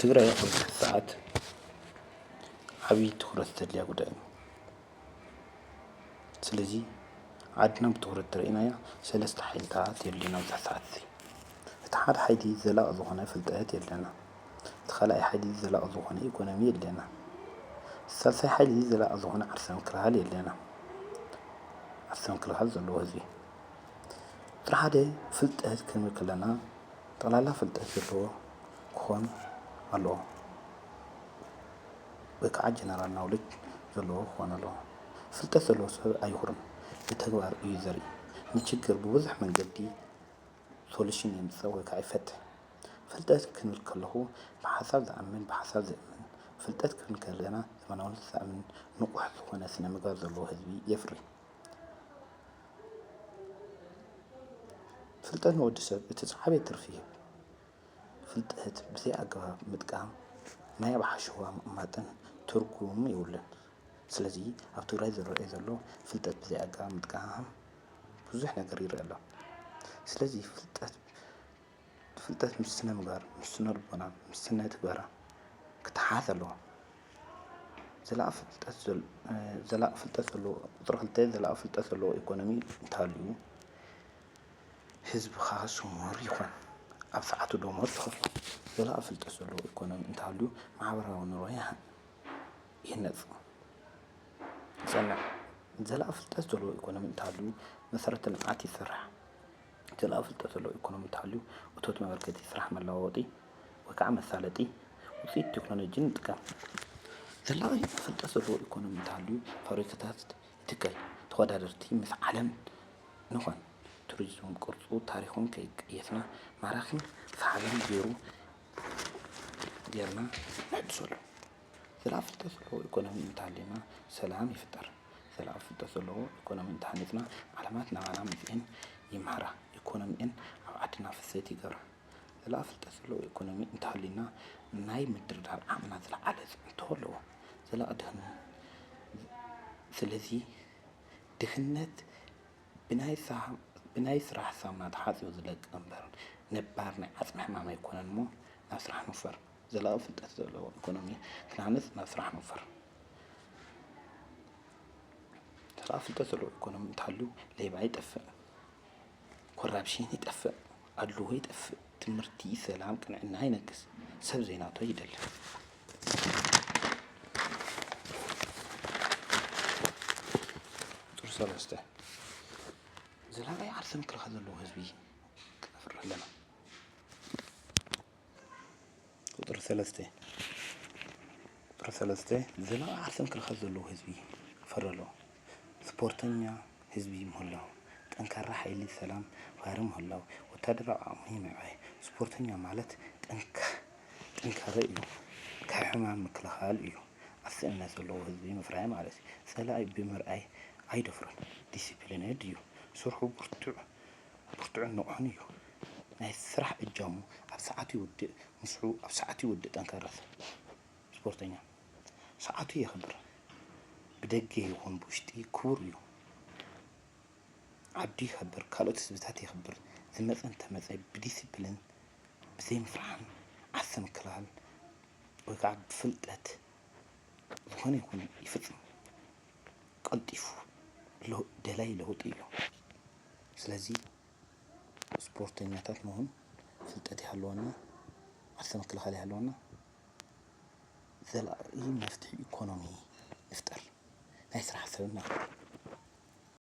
ትግራይ ኣብ ሰዓት ዓብዪ ትኩረት ዘድልያ ጉዳይ እዩ ስለዚ ዓድና ብትኩረት ተርእናያ ሰለስተ ሓይልታት የድልዩና ኣብዛ ሰዓት እዚ እቲ ሓደ ሓይሊ ዘላቒ ዝኾነ ፍልጠት የድልየና እቲ ካልኣይ ሓይሊ ዘላቒ ዝኾነ ኢኮኖሚ የድልየና ሳልሳይ ሓይሊ ዘላቒ ዝኾነ ዓርሰ ምክልኻል የድልየና ዓርሰ ምክልኻል ዘለዎ ህዝቢ ጥሪ ሓደ ፍልጠት ክንብል ከለና ጠቕላላ ፍልጠት ዘለዎ ክኾን ኣለዎ ወይ ከዓ ጀነራል ናውሌጅ ዘለዎ ክኾን ኣለዎ ፍልጠት ዘለዎ ሰብ ኣይሁርን ብተግባር እዩ ዘርኢ ንችግር ብብዙሕ መንገዲ ሶሉሽን የምፅእ ወይ ከዓ ይፈትሕ ፍልጠት ክንብል ከለኹ ብሓሳብ ዝኣምን ብሓሳብ ዘእምን ፍልጠት ክንብል ከለና ዘመናውነት ዝኣምን ንቑሕ ዝኾነ ስነ ምግባር ዘለዎ ህዝቢ የፍሪ ፍልጠት ንወዲ ሰብ እቲ ዓብዪ ትርፊ ይህብ ፍልጠት ብዘይ ኣገባብ ምጥቃም ማይ ኣብ ሓሸዋ ምቕማጥን ትርጉም የብሉን ስለዚ ኣብ ትግራይ ዝረአይ ዘሎ ፍልጠት ብዘይ ኣገባብ ምጥቃም ብዙሕ ነገር ይረአ ኣሎ ስለዚ ፍልጠት ምስ ስነ ምግባር ምስ ስነ ልቦና ምስ ስነ ተግባር ክተሓሓዝ ኣለዎ ዘላቒ ፍልጠት ዘለዎ ቁፅሪ ክልተ ዘላቒ ፍልጠት ዘለዎ ኢኮኖሚ እንተሃልዩ ህዝብኻ ስሙር ይኾን ኣብ ሰዓቱ ደሞዝ ትኸፍሎ ዘላቒ ፍልጠት ዘለዎ ኢኮኖሚ እንተሃልዩ ማሕበራዊ ኑሮ ይህነፅ ይጸንዕ ዘላቒ ፍልጠት ዘለዎ ኢኮኖሚ እንተሃልዩ መሰረተ ልምዓት ይስራሕ ዘላቒ ፍልጠት ዘለዎ ኢኮኖሚ እንተሃልዩ እቶት መበርከቲ ስራሕ መለዋወጢ ወይ ከዓ መሳለጢ ውፅኢት ቴክኖሎጂ ንጥቀም ዘላቒ ፍልጠት ዘለዎ ኢኮኖሚ እንተሃልዩ ፋብሪካታት ይትከል ተወዳደርቲ ምስ ዓለም ንኾን ቱሪዝም ቅርፁ ታሪኹን ከይቅየስና ማራኺን ሰሓብን ጌርና ነሕድሰሉ ዘላቒ ፍልጠት ዘለዎ ኢኮኖሚ እንተሃልዩና ሰላም ይፍጠር ዘላቒ ፍልጠት ዘለዎ ኢኮኖሚ እንተሃኒፅና ዓለማት ናባና መፅአን ይምሃራ ኢኮኖሚአን ኣብ ዓድና ፍሰት ይገብራ ዘላቒ ፍልጠት ዘለዎ ኢኮኖሚ እንተሃልዩና ናይ ምድርዳር ዓቕምና ዝለዓለ ፅዕንቶ ኣለዎ ዘላቒ ድኽነት ስለዚ ድኽነት ብናይ ስራሕ ሳሙና ተሓፂቡ ዝለቅቕ እምበር ነባር ናይ ዓፅሚ ሕማም ኣይኮነን እሞ ናብ ስራሕ ንፈር ዘላቒ ፍልጠት ዘለዎ ኢኮኖሚ ክናሃንፅ ናብ ስራሕ ንፈር ዘላቒ ፍልጠት ዘለዎ ኢኮኖሚ እንተሃልዩ ሌባ ይጠፍእ ኮራፕሽን ይጠፍእ ኣድልዎ ይጠፍእ ትምህርቲ ሰላም ቅንዕና ይነግስ ሰብ ዘይናቶ ይደሊ ቁፅሪ ሰለስተ ዘላቒ ዓርሰ ምክልኻል ዘለዎ ህዝቢ ክነፍሪ ኣለና ቁፅሪ ሰለስተ ዘላቒ ዓርሰ ምክልኻል ዘለዎ ህዝቢ ክፈሪ ኣለዎ ስፖርተኛ ህዝቢ ምህላው ጠንካራ ሓይሊ ሰላም ባህሪ ምህላው ወታደራዊ ዓቕሚ ምዕባይ ስፖርተኛ ማለት ጠንካራ እዩ ካብ ሕማም ምክልኻል እዩ ኣስእነት ዘለዎ ህዝቢ ምፍራይ ማለት እዩ ጸላኢ ብምርኣይ ኣይደፍሮን ዲሲፕሊነድ እዩ ስርሑ ብርቱዕን ንቑሕን እዩ ናይ ስራሕ እጃሙ ኣብ ሰዓቱ ይውድእ ምስዑ ኣብ ሰዓቱ ይውድእ ጠንካራ ስፖርተኛ ሰዓቱ የኽብር ብደገ ይኹን ብውሽጢ ክቡር እዩ ዓዱ ይኽብር ካልኦት ህዝብታት ይኽብር ዝመፀ እንተመፀ ብዲሲፕሊን ብዘይምፍራሕን ዓርሰ ምክልኻል ወይ ከዓ ብፍልጠት ዝኾነ ይኹን ይፍፅም ቀልጢፉ ደላይ ለውጢ እዩ ስለዚ ስፖርተኛታት ንኹን ፍልጠት ይሃለወና ዓርሰ ምክልኻል ይሃለወና ዘላቒ መፍትሒ ኢኮኖሚ ንፍጠር ናይ ስራሕ ሰብ ነኽብር